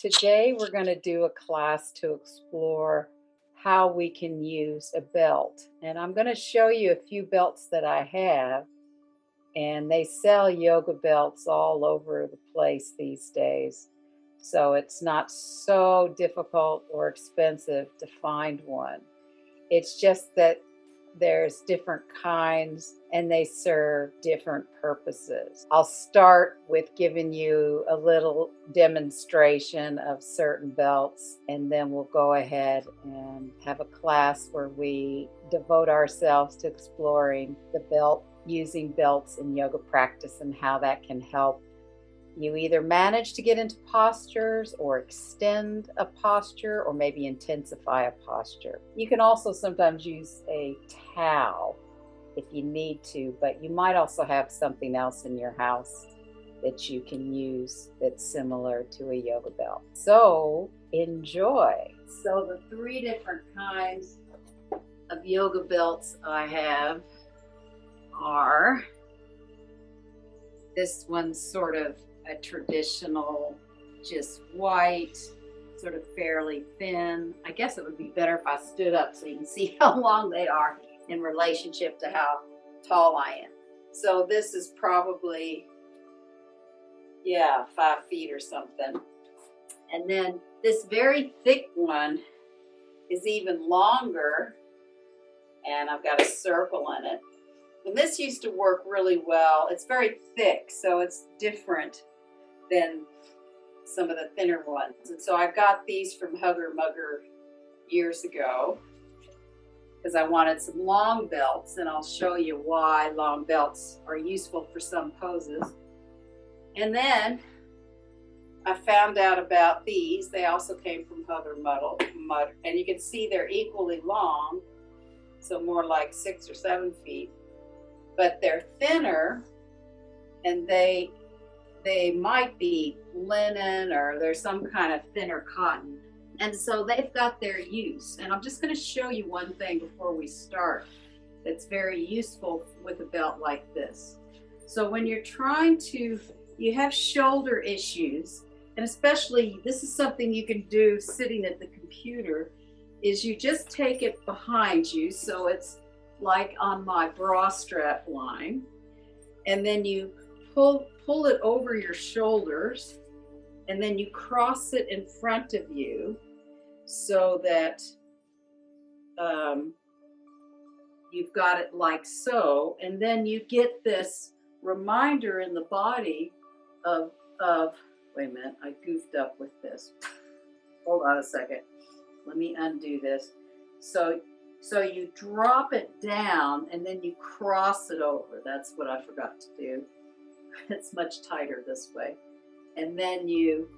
Today we're going to do a class to explore how we can use a belt. And I'm going to show you a few belts that I have. And they sell yoga belts all over the place these days. So it's not so difficult or expensive to find one. It's just that there's different kinds and they serve different purposes. I'll start with giving you a little demonstration of certain belts, and then we'll go ahead and have a class where we devote ourselves to exploring the belt, using belts in yoga practice and how that can help you either manage to get into postures or extend a posture or maybe intensify a posture. You can also sometimes use a towel if you need to, but you might also have something else in your house that you can use that's similar to a yoga belt. So enjoy. So the three different kinds of yoga belts I have are, this one's sort of a traditional, just white, sort of fairly thin. I guess it would be better if I stood up so you can see how long they are in relationship to how tall I am. So this is probably, 5 feet or something. And then this very thick one is even longer, and I've got a circle in it. And this used to work really well. It's very thick, so it's different than some of the thinner ones. And so I got these from Hugger Mugger years ago because I wanted some long belts, and I'll show you why long belts are useful for some poses. And then I found out about these. They also came from Hugger Mugger, and you can see they're equally long, so more like 6 or 7 feet, but they're thinner, and they might be linen or there's some kind of thinner cotton. And so they've got their use. And I'm just going to show you one thing before we start that's very useful with a belt like this. So when you're trying to, you have shoulder issues, and especially this is something you can do sitting at the computer, is you just take it behind you. So it's like on my bra strap line, and then you pull it over your shoulders, and then you cross it in front of you so that you've got it like so, and then you get this reminder in the body of wait a minute, I goofed up with this. Hold on a second. Let me undo this. So you drop it down and then you cross it over. That's what I forgot to do. It's much tighter this way. And then you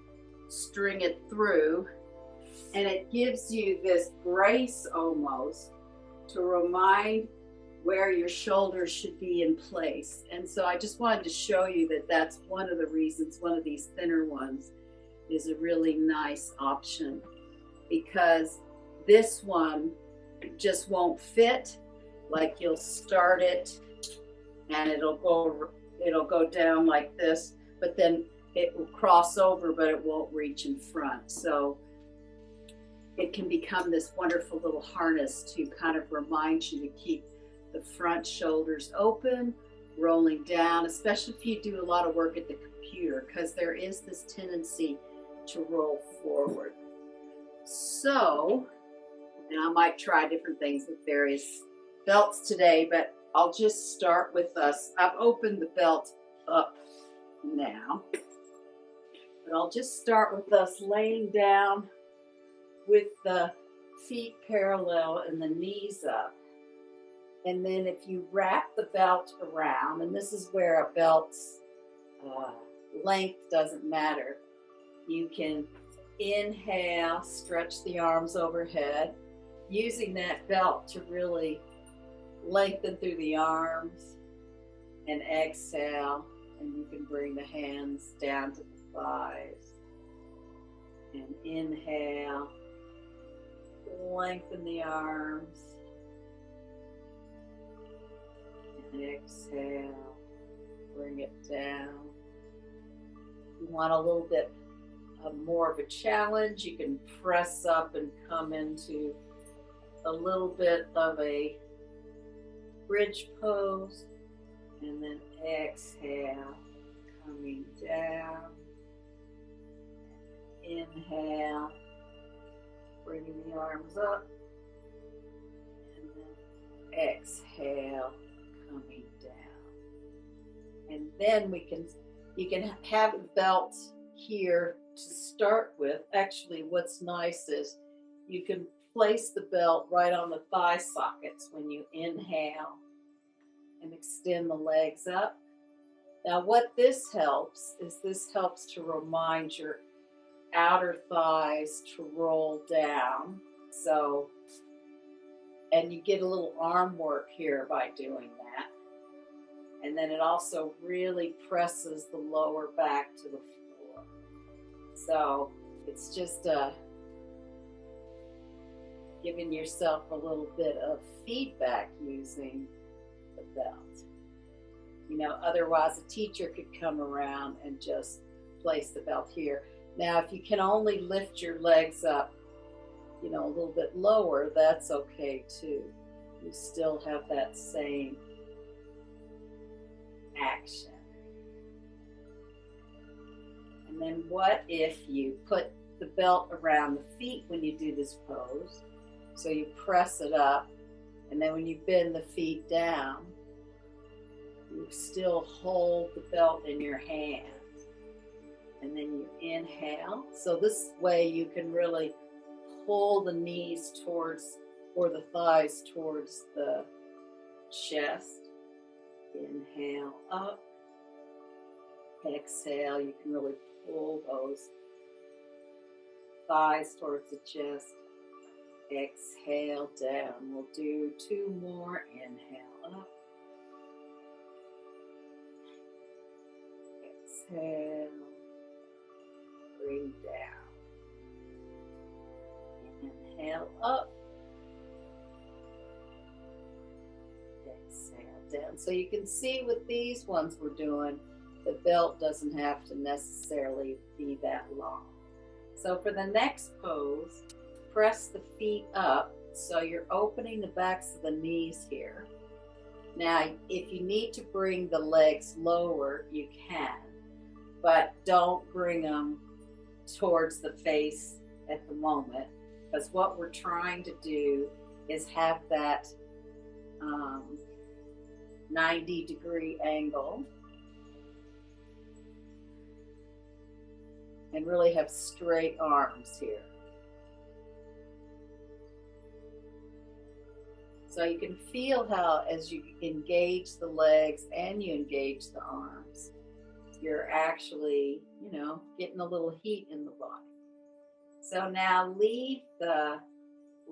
string it through, and it gives you this brace almost to remind where your shoulders should be in place. And so I just wanted to show you that that's one of the reasons one of these thinner ones is a really nice option, because this one just won't fit. Like you'll start it and it'll go down like this, but then it will cross over, but it won't reach in front. So it can become this wonderful little harness to kind of remind you to keep the front shoulders open, rolling down, especially if you do a lot of work at the computer, because there is this tendency to roll forward. So, and I might try different things with various belts today, but I'll just start with us. I've opened the belt up now, but I'll just start with us laying down with the feet parallel and the knees up. And then if you wrap the belt around, and this is where a belt's length doesn't matter, you can inhale, stretch the arms overhead, using that belt to really lengthen through the arms, and exhale, and you can bring the hands down to the thighs, and inhale, lengthen the arms, and exhale, bring it down. You want a little bit more of a challenge, you can press up and come into a little bit of a bridge pose, and then exhale, coming down. Inhale, bringing the arms up, and then exhale, coming down. And then you can have a belt here to start with. Actually, what's nice is you can place the belt right on the thigh sockets when you inhale and extend the legs up. Now what this helps to remind your outer thighs to roll down. So, and you get a little arm work here by doing that. And then it also really presses the lower back to the floor. So it's just giving yourself a little bit of feedback using the belt. You know, otherwise a teacher could come around and just place the belt here. Now, if you can only lift your legs up, you know, a little bit lower, that's okay too. You still have that same action. And then what if you put the belt around the feet when you do this pose? So you press it up, and then when you bend the feet down, you still hold the belt in your hand. And then you inhale. So this way you can really pull the knees towards, or the thighs towards the chest. Inhale up. Exhale, you can really pull those thighs towards the chest. Exhale down. We'll do 2 more. Inhale up. Exhale. Bring down. Inhale up. Exhale down. So you can see with these ones we're doing, the belt doesn't have to necessarily be that long. So for the next pose, press the feet up so you're opening the backs of the knees here. Now, if you need to bring the legs lower, you can, but don't bring them towards the face at the moment, because what we're trying to do is have that 90-degree angle and really have straight arms here. So you can feel how as you engage the legs and you engage the arms, you're actually, you know, getting a little heat in the body. So now leave the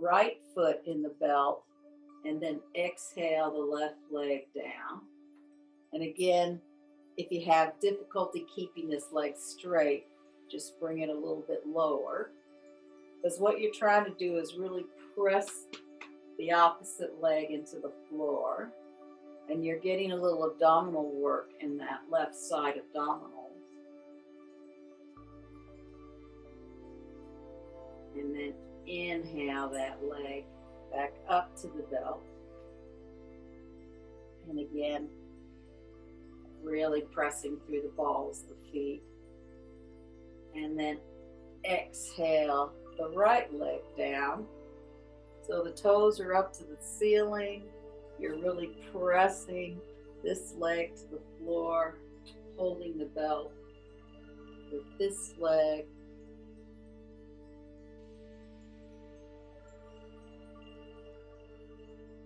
right foot in the belt and then exhale the left leg down. And again, if you have difficulty keeping this leg straight, just bring it a little bit lower. Because what you're trying to do is really press the opposite leg into the floor. And you're getting a little abdominal work in that left side abdominal. And then inhale that leg back up to the belt. And again, really pressing through the balls of the feet. And then exhale the right leg down. So the toes are up to the ceiling. You're really pressing this leg to the floor, holding the belt with this leg.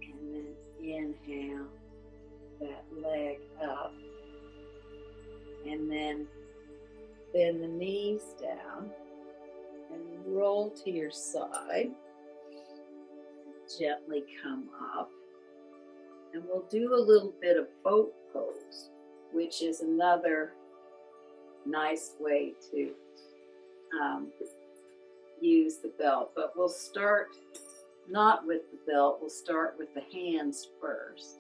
And then inhale that leg up. And then bend the knees down and roll to your side. Gently come up. And we'll do a little bit of boat pose, which is another nice way to use the belt. But we'll start not with the belt, we'll start with the hands first.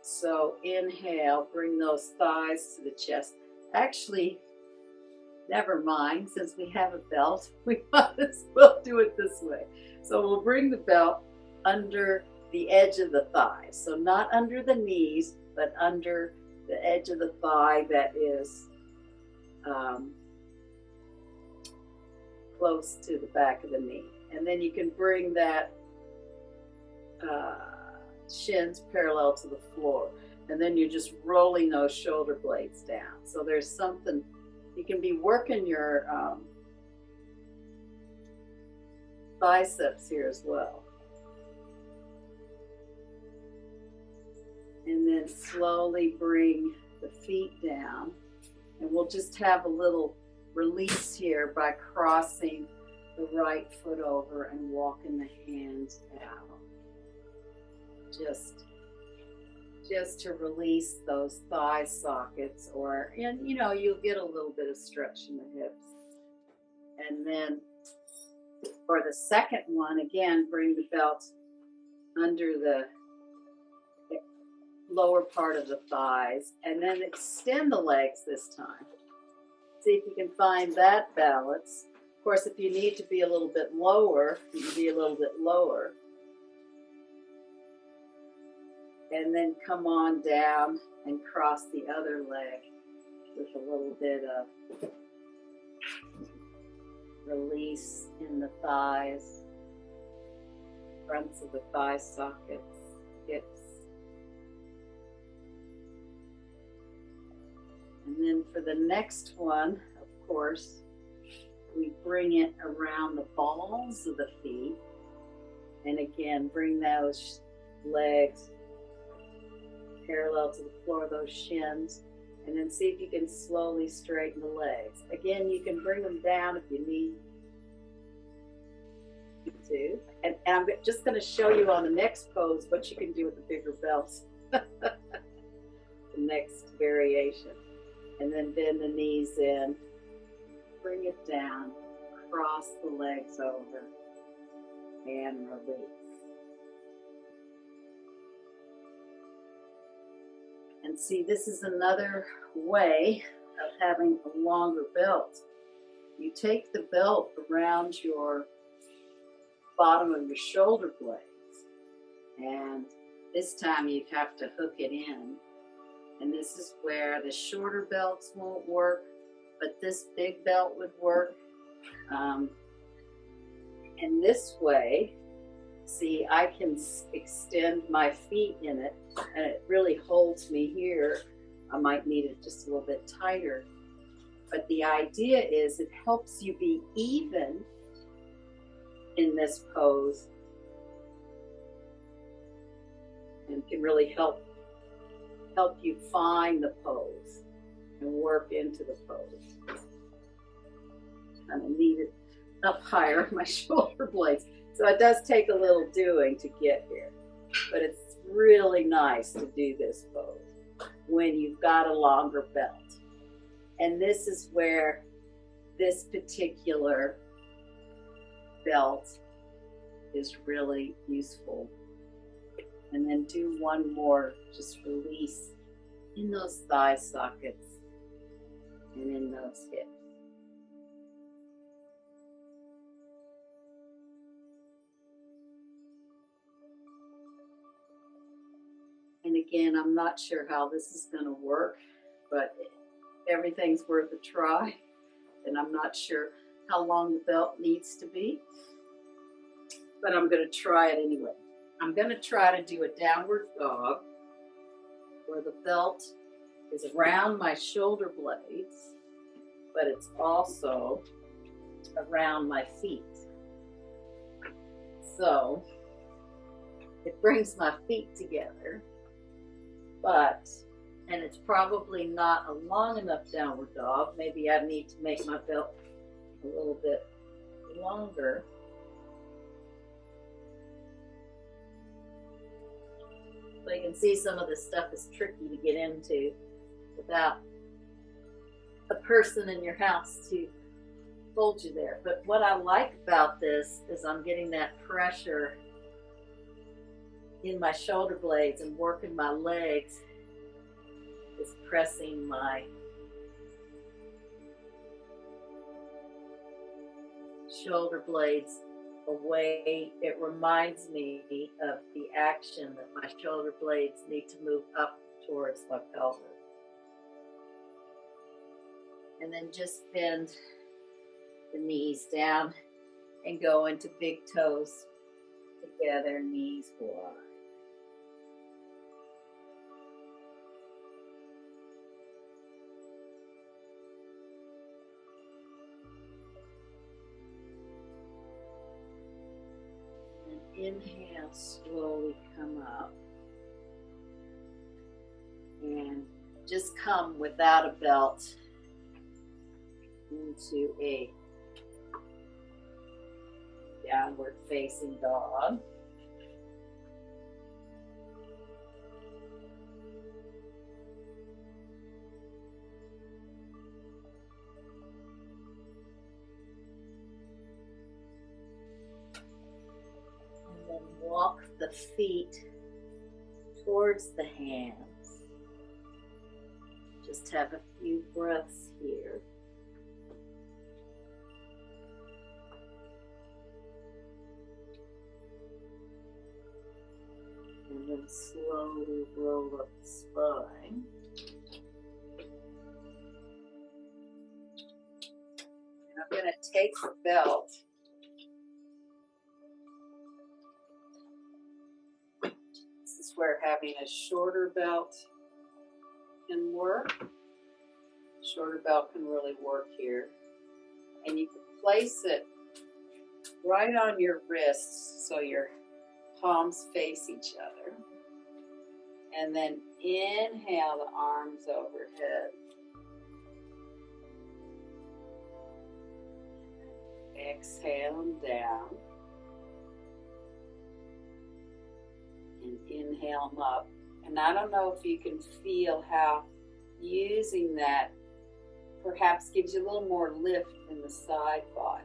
So inhale, bring those thighs to the chest. Actually, Never mind, since we have a belt, we might as well do it this way. So we'll bring the belt under the edge of the thigh. So not under the knees, but under the edge of the thigh that is close to the back of the knee. And then you can bring that shins parallel to the floor. And then you're just rolling those shoulder blades down. So there's something, you can be working your biceps here as well. And then slowly bring the feet down. And we'll just have a little release here by crossing the right foot over and walking the hands out. Just to release those thigh sockets, and you know, you'll get a little bit of stretch in the hips. And then for the second one, again, bring the belt under the lower part of the thighs, and then extend the legs this time. See if you can find that balance. Of course, if you need to be a little bit lower, you can be a little bit lower. And then come on down and cross the other leg with a little bit of release in the thighs, fronts of the thigh sockets, hips. And then for the next one, of course, we bring it around the balls of the feet. And again, bring those legs parallel to the floor, those shins, and then see if you can slowly straighten the legs. Again, you can bring them down if you need to. And I'm just going to show you on the next pose what you can do with the bigger belts. The next variation. And then bend the knees in, bring it down, cross the legs over, and release. And see, this is another way of having a longer belt. You take the belt around your bottom of your shoulder blades, and this time you have to hook it in. And this is where the shorter belts won't work, but this big belt would work. And this way, see, I can extend my feet in it, and it really holds me here. I might need it just a little bit tighter. But the idea is it helps you be even in this pose and can really help you find the pose and work into the pose. Kind of need it up higher on my shoulder blades. So it does take a little doing to get here, but it's really nice to do this pose when you've got a longer belt. And this is where this particular belt is really useful. And then do one more, just release in those thigh sockets and in those hips. And again, I'm not sure how this is going to work, but everything's worth a try. And I'm not sure how long the belt needs to be, but I'm going to try it anyway. I'm going to try to do a downward dog where the belt is around my shoulder blades, but it's also around my feet. So it brings my feet together, and it's probably not a long enough downward dog. Maybe I need to make my belt a little bit longer. So you can see some of this stuff is tricky to get into without a person in your house to hold you there. But what I like about this is I'm getting that pressure in my shoulder blades and working my legs is pressing my shoulder blades away. It reminds me of the action that my shoulder blades need to move up towards my pelvis. And then just bend the knees down and go into big toes together, knees wide. And inhale, slowly come up. And just come without a belt into a downward facing dog. And then walk the feet towards the hands. Just have a few breaths here. And then slowly roll up the spine. And I'm going to take the belt. This is where having a shorter belt can work. Shorter belt can really work here. And you can place it right on your wrists so your palms face each other. And then inhale the arms overhead. Exhale them down. And inhale them up. And I don't know if you can feel how using that perhaps gives you a little more lift in the side body.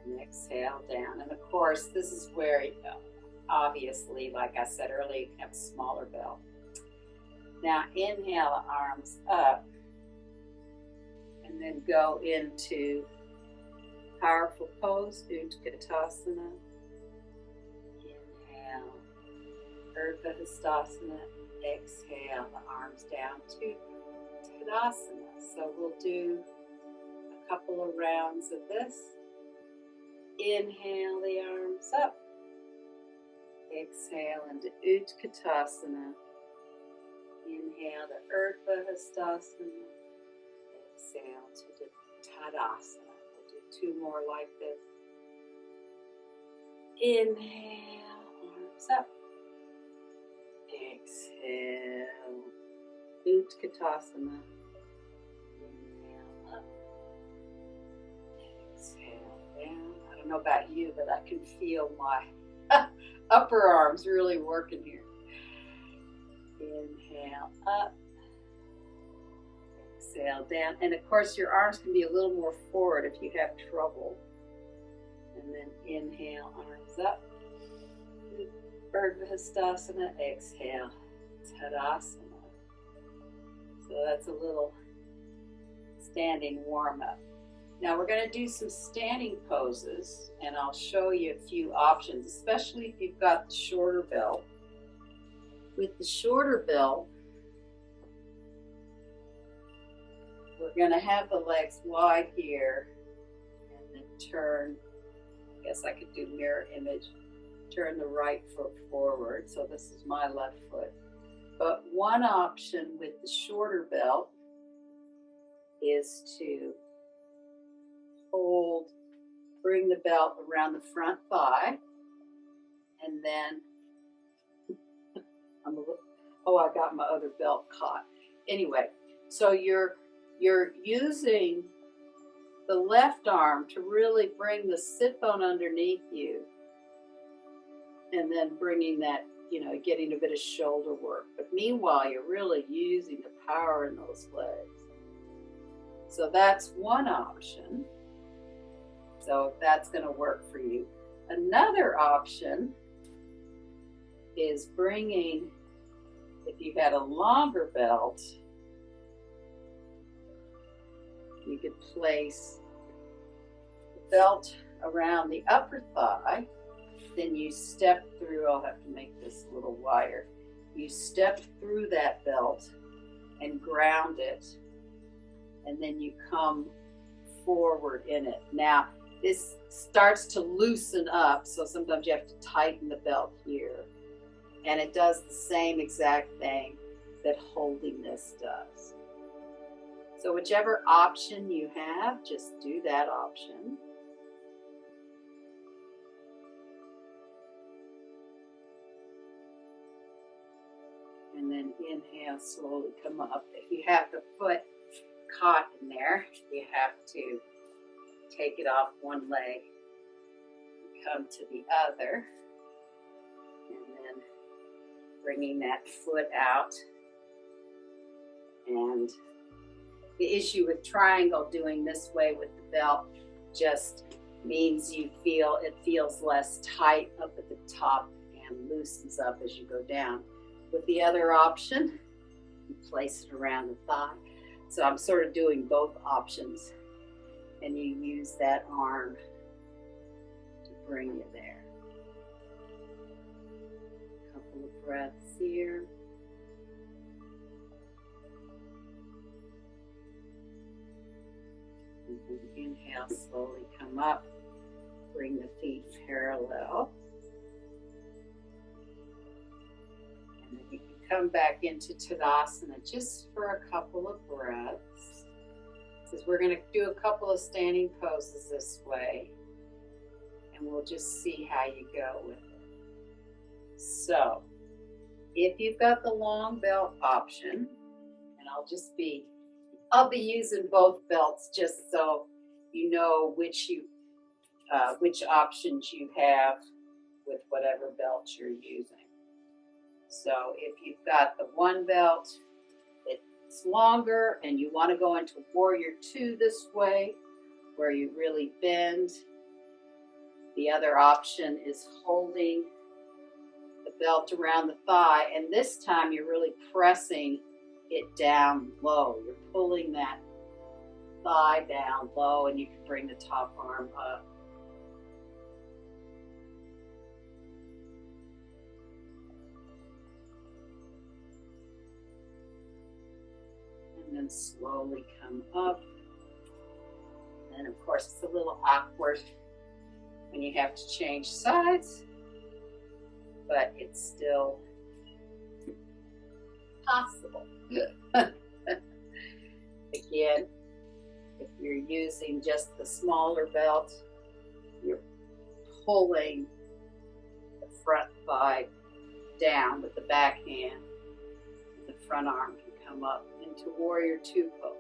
And exhale down. And of course, this is where, obviously, like I said earlier, you can have a smaller belt. Now inhale the arms up. And then go into powerful pose, Utkatasana. Inhale, Urdhva Hastasana. Exhale the arms down to Tadasana. So we'll do a couple of rounds of this. Inhale the arms up. Exhale into Utkatasana. Inhale the Urdhva Hastasana. Exhale to the Tadasana. We'll do two more like this. Inhale, arms up. Exhale, Utkatasana. Inhale up. Exhale down. I don't know about you, but I can feel my upper arms really working here. Inhale up. Exhale down. And of course, your arms can be a little more forward if you have trouble. And then inhale, arms up. Urdhva Hastasana. Exhale, Tadasana. So that's a little standing warm up. Now we're going to do some standing poses, and I'll show you a few options, especially if you've got the shorter belt. With the shorter belt, we're going to have the legs wide here, and then turn, I guess I could do mirror image, turn the right foot forward. So this is my left foot. But one option with the shorter belt is to hold, bring the belt around the front thigh, and then, I got my other belt caught. Anyway, so you're using the left arm to really bring the sit bone underneath you, and then bringing that, getting a bit of shoulder work. But meanwhile, you're really using the power in those legs. So that's one option. So if that's going to work for you. Another option is bringing, if you had a longer belt, you could place belt around the upper thigh. Then you step through, I'll have to make this a little wider. You step through that belt and ground it, and then you come forward in it. Now, this starts to loosen up, so sometimes you have to tighten the belt here. And it does the same exact thing that holding this does. So whichever option you have, just do that option. And then inhale, slowly come up. If you have the foot caught in there, you have to take it off one leg, come to the other, and then bringing that foot out. And the issue with triangle, doing this way with the belt, just means it feels less tight up at the top and loosens up as you go down. With the other option, you place it around the thigh. So I'm sort of doing both options, and you use that arm to bring you there. A couple of breaths here. And then inhale, slowly come up, bring the feet parallel. And then you can come back into Tadasana just for a couple of breaths. Because we're going to do a couple of standing poses this way, and we'll just see how you go with it. So, if you've got the long belt option, and I'll be using both belts just so you know which options you have with whatever belt you're using. So if you've got the one belt that's longer and you want to go into Warrior Two this way, where you really bend, the other option is holding the belt around the thigh, and this time you're really pressing it down low. You're pulling that thigh down low, and you can bring the top arm up. And then slowly come up. And then of course it's a little awkward when you have to change sides, but it's still possible. Again, if you're using just the smaller belt, you're pulling the front thigh down with the back hand. The front arm can come up into Warrior Two pose.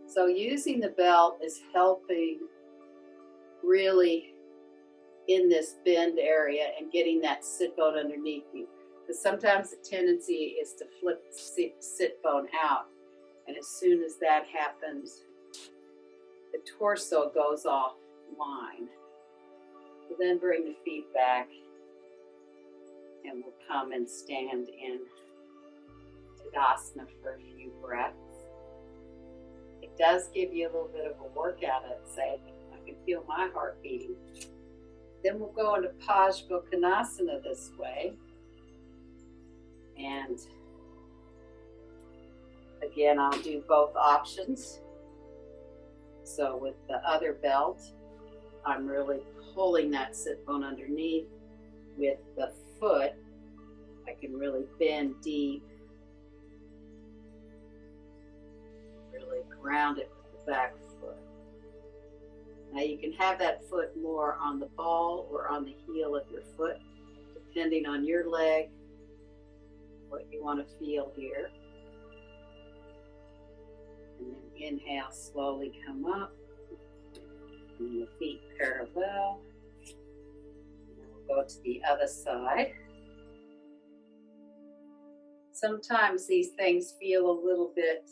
So using the belt is helping really in this bend area and getting that sit bone underneath you. Because sometimes the tendency is to flip the sit bone out. And as soon as that happens, the torso goes offline. So then bring the feet back, and we'll come and stand in Tadasana for a few breaths. It does give you a little bit of a workout, I'd say. I can feel my heart beating. Then we'll go into Pajvakonasana this way. And again, I'll do both options. So with the other belt, I'm really pulling that sit bone underneath. With the foot, I can really bend deep, really ground it with the back foot. Now you can have that foot more on the ball or on the heel of your foot, depending on your leg, what you want to feel here. And then inhale, slowly come up, and the feet parallel. And then we'll go to the other side. Sometimes these things feel a little bit,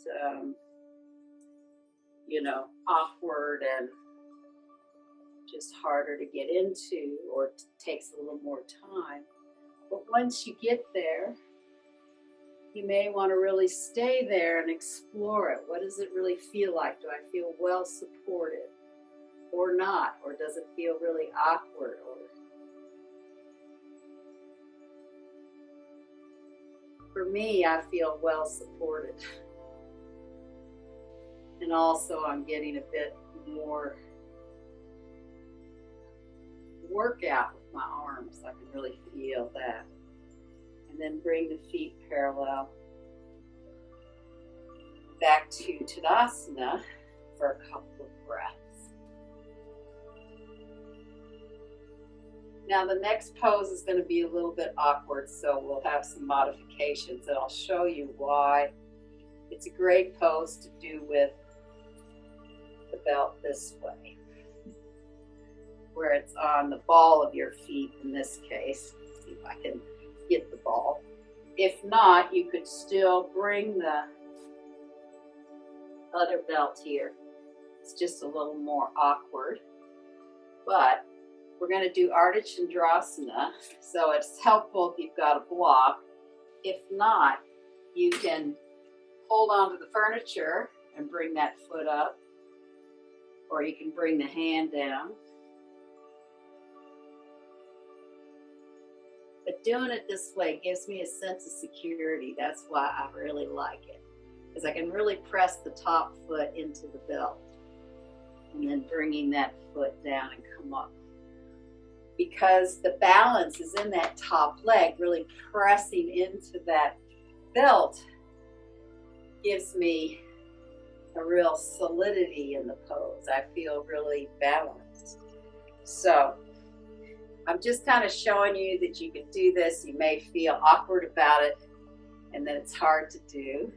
awkward and just harder to get into, or it takes a little more time. But once you get there, You may want to really stay there and explore it. What does it really feel like? Do I feel well supported or not? Or does it feel really awkward? Or for me, I feel well supported. And also I'm getting a bit more workout with my arms. I can really feel that. And then bring the feet parallel back to Tadasana for a couple of breaths. Now the next pose is going to be a little bit awkward, so we'll have some modifications, and I'll show you why. It's a great pose to do with the belt this way, where it's on the ball of your feet in this case. Let's see if I can get the ball. If not, you could still bring the other belt here. It's just a little more awkward, but we're going to do Ardha Chandrasana, so it's helpful if you've got a block. If not, you can hold onto the furniture and bring that foot up, or you can bring the hand down. But doing it this way gives me a sense of security. That's why I really like it, because I can really press the top foot into the belt and then bringing that foot down and come up. Because the balance is in that top leg, really pressing into that belt gives me a real solidity in the pose. I feel really balanced. So I'm just kind of showing you that you can do this. You may feel awkward about it and that it's hard to do.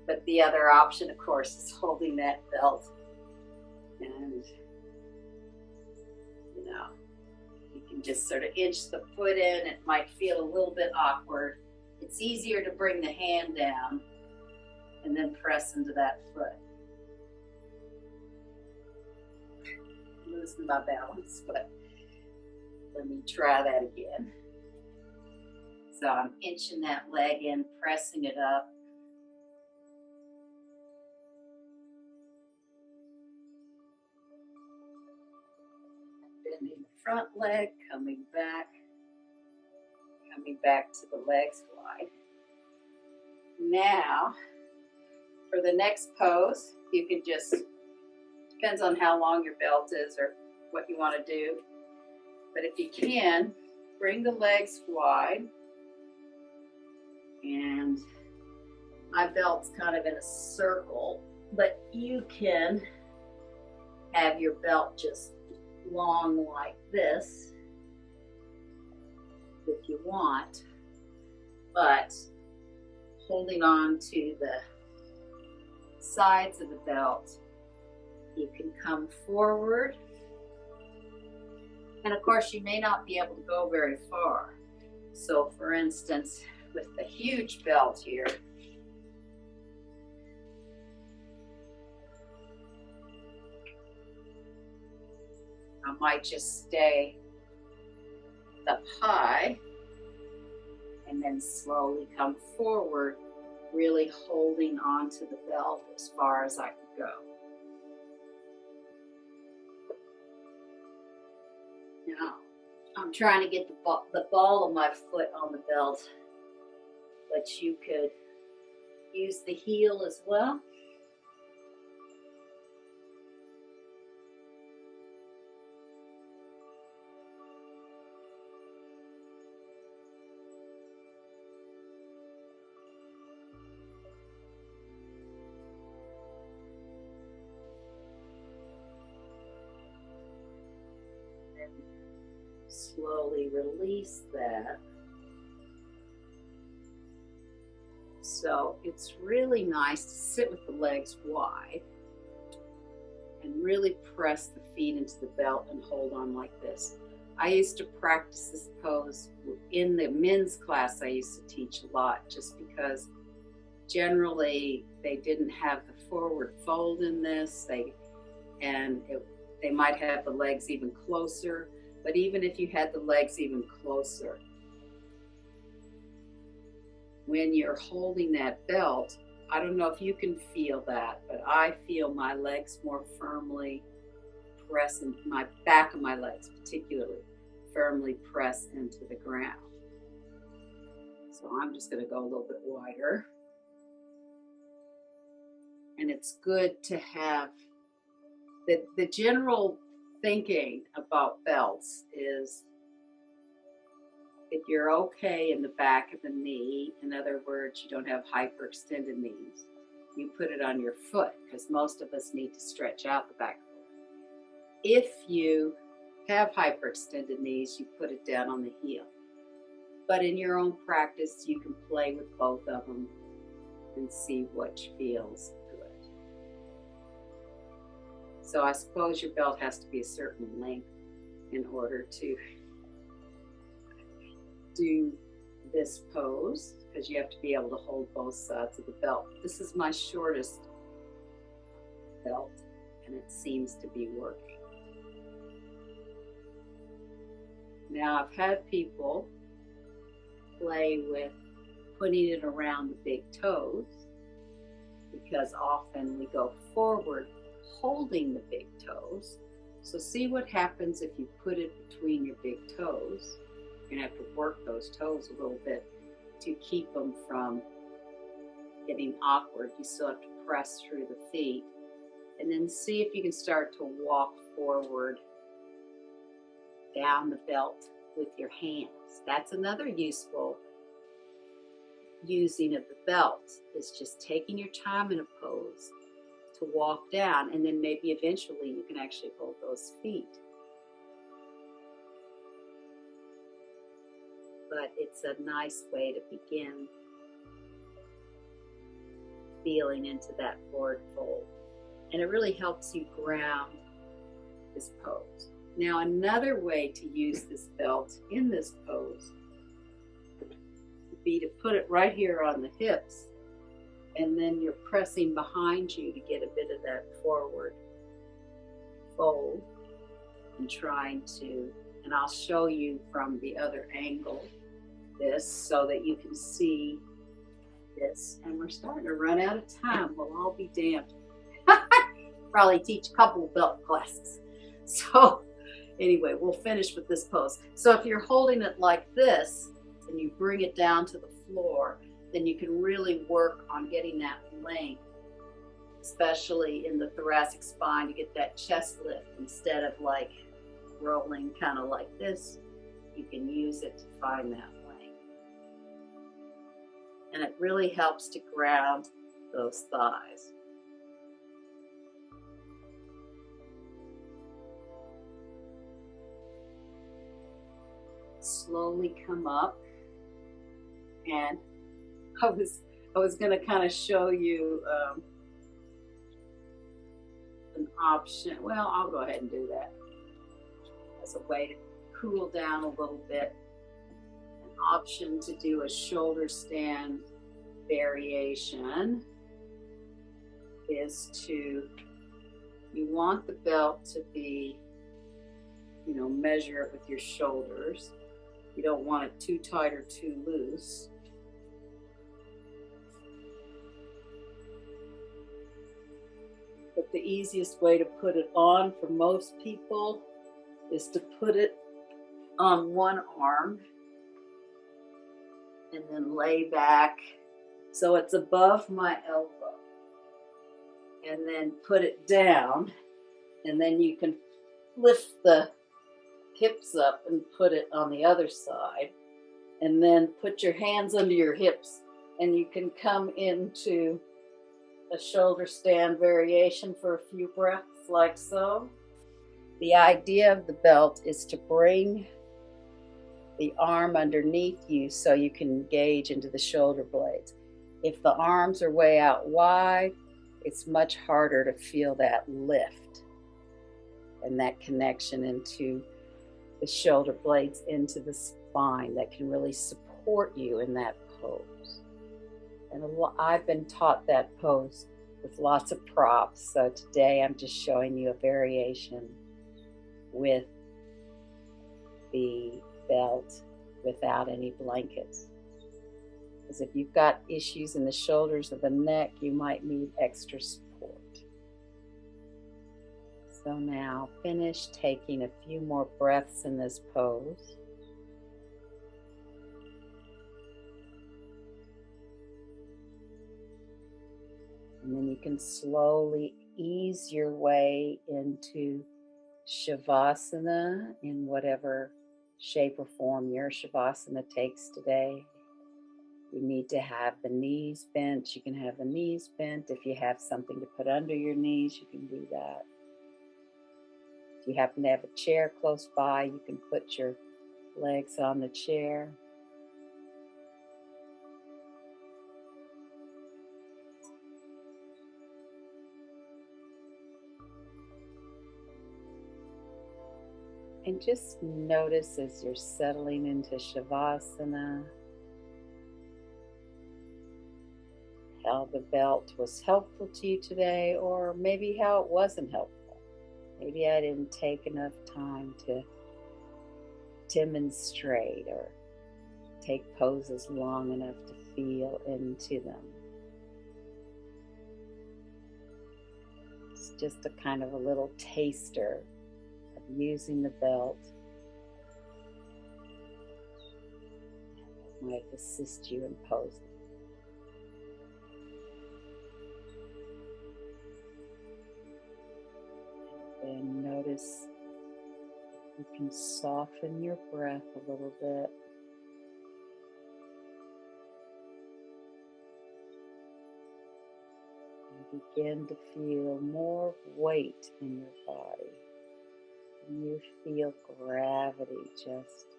But the other option, of course, is holding that belt. And, you know, you can just sort of inch the foot in. It might feel a little bit awkward. It's easier to bring the hand down and then press into that foot. I'm losing my balance, but let me try that again. So I'm inching that leg in, pressing it up. Bending the front leg, coming back to the legs wide. Now, for the next pose, you can just, depends on how long your belt is or what you want to do. But if you can, bring the legs wide. And my belt's kind of in a circle, but you can have your belt just long like this if you want, but holding on to the sides of the belt, you can come forward. And of course, you may not be able to go very far. So for instance, with the huge belt here, I might just stay up high and then slowly come forward, really holding onto the belt as far as I can go. Now, I'm trying to get the ball of my foot on the belt, but you could use the heel as well. Slowly release that. So it's really nice to sit with the legs wide and really press the feet into the belt and hold on like this. I used to practice this pose in the men's class. I used to teach a lot just because generally they didn't have the forward fold in this. They might have the legs even closer. But even if you had the legs even closer, when you're holding that belt, I don't know if you can feel that, but I feel my legs more firmly press, and my back of my legs particularly firmly press into the ground. So I'm just going to go a little bit wider. And it's good to have the general thinking about belts is if you're okay in the back of the knee, in other words, you don't have hyperextended knees, you put it on your foot because most of us need to stretch out the back of the leg. If you have hyperextended knees, you put it down on the heel. But in your own practice, you can play with both of them and see which feels good. So I suppose your belt has to be a certain length in order to do this pose, because you have to be able to hold both sides of the belt. This is my shortest belt, and it seems to be working. Now, I've had people play with putting it around the big toes, because often we go forward holding the big toes. So see what happens if you put it between your big toes. You're going to have to work those toes a little bit to keep them from getting awkward. You still have to press through the feet. And then see if you can start to walk forward down the belt with your hands. That's another useful using of the belt, is just taking your time in a pose to walk down, and then maybe eventually you can actually hold those feet. But it's a nice way to begin feeling into that forward fold. And it really helps you ground this pose. Now, another way to use this belt in this pose would be to put it right here on the hips, and then you're pressing behind you to get a bit of that forward fold and trying to, and I'll show you from the other angle this so that you can see this. And we're starting to run out of time. We'll all be damned. Probably teach a couple of belt classes. So anyway, we'll finish with this pose. So if you're holding it like this and you bring it down to the floor, then you can really work on getting that length, especially in the thoracic spine, to get that chest lift. Instead of like rolling kind of like this, you can use it to find that length. And it really helps to ground those thighs. Slowly come up, and I was going to kind of show you an option. Well, I'll go ahead and do that as a way to cool down a little bit. An option to do a shoulder stand variation is to, you want the belt to be, measure it with your shoulders. You don't want it too tight or too loose. But the easiest way to put it on for most people is to put it on one arm and then lay back so it's above my elbow, and then put it down, and then you can lift the hips up and put it on the other side, and then put your hands under your hips, and you can come into a shoulder stand variation for a few breaths like so. The idea of the belt is to bring the arm underneath you so you can engage into the shoulder blades. If the arms are way out wide, it's much harder to feel that lift and that connection into the shoulder blades into the spine that can really support you in that pose. And I've been taught that pose with lots of props, so today I'm just showing you a variation with the belt without any blankets. Because if you've got issues in the shoulders or the neck, you might need extra support. So now finish taking a few more breaths in this pose. And then you can slowly ease your way into Shavasana in whatever shape or form your Shavasana takes today. You need to have the knees bent. You can have the knees bent. If you have something to put under your knees, you can do that. If you happen to have a chair close by, you can put your legs on the chair. And just notice as you're settling into Shavasana, how the belt was helpful to you today, or maybe how it wasn't helpful. Maybe I didn't take enough time to demonstrate or take poses long enough to feel into them. It's just a kind of a little taster of using the belt. That might assist you in posing. And notice you can soften your breath a little bit. And begin to feel more weight in your body. And you feel gravity just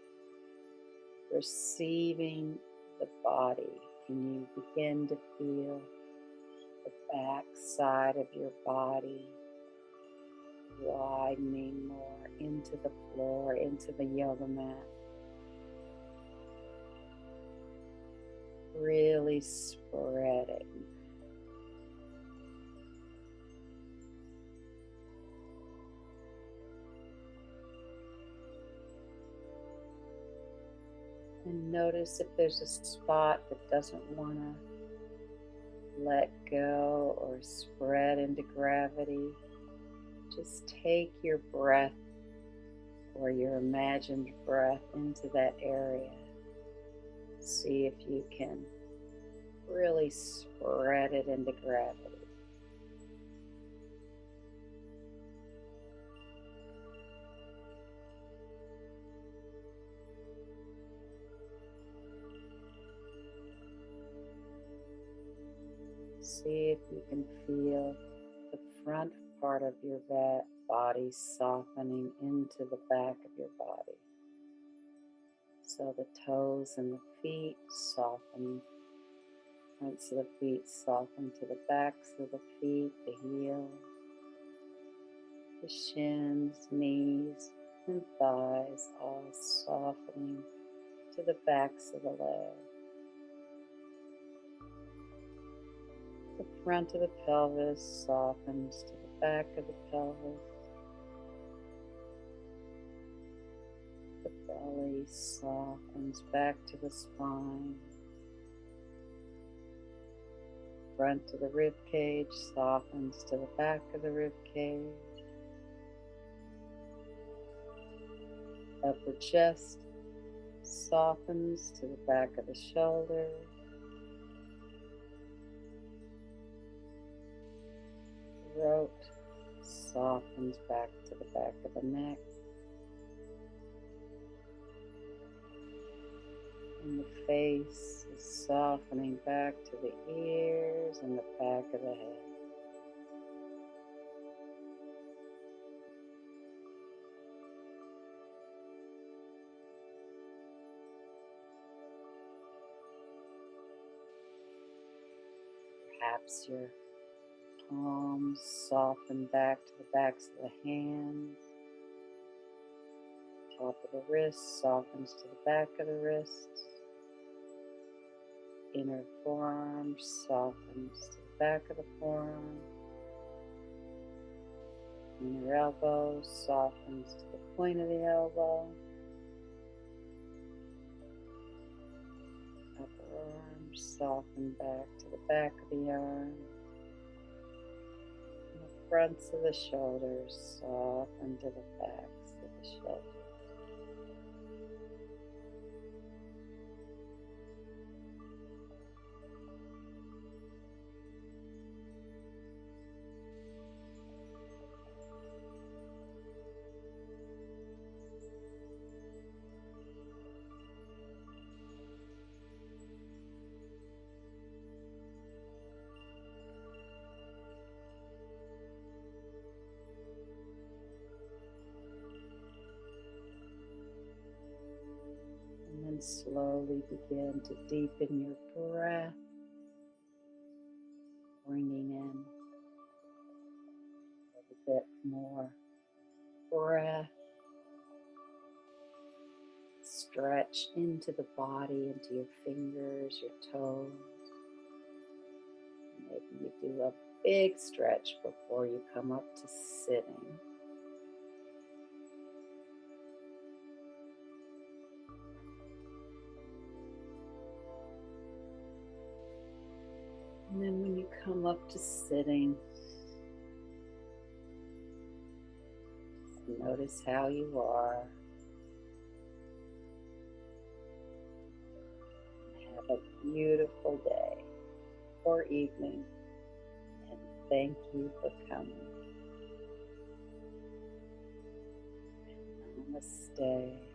receiving the body. And you begin to feel the back side of your body widening more into the floor, into the yoga mat. Really spreading. And notice if there's a spot that doesn't want to let go or spread into gravity. Just take your breath or your imagined breath into that area. See if you can really spread it into gravity. See if you can feel the front part of your body softening into the back of your body. So the toes and the feet soften, fronts of the feet soften to the backs of the feet, the heels, the shins, knees, and thighs all softening to the backs of the legs. The front of the pelvis softens to the back of the pelvis. The belly softens back to the spine. Front of the rib cage softens to the back of the rib cage. Upper chest softens to the back of the shoulders. Throat softens back to the back of the neck. And the face is softening back to the ears and the back of the head. Perhaps your palms soften back to the backs of the hands. Top of the wrist softens to the back of the wrists. Inner forearm softens to the back of the forearm. Inner elbow softens to the point of the elbow. Upper arm soften back to the back of the arm. And the fronts of the shoulders soften to the backs of the shoulders. And then slowly begin to deepen your breath, bringing in a little bit more breath. Stretch into the body, into your fingers, your toes. Maybe you do a big stretch before you come up to sitting. And then when you come up to sitting, just notice how you are. Have a beautiful day or evening, and thank you for coming. Namaste.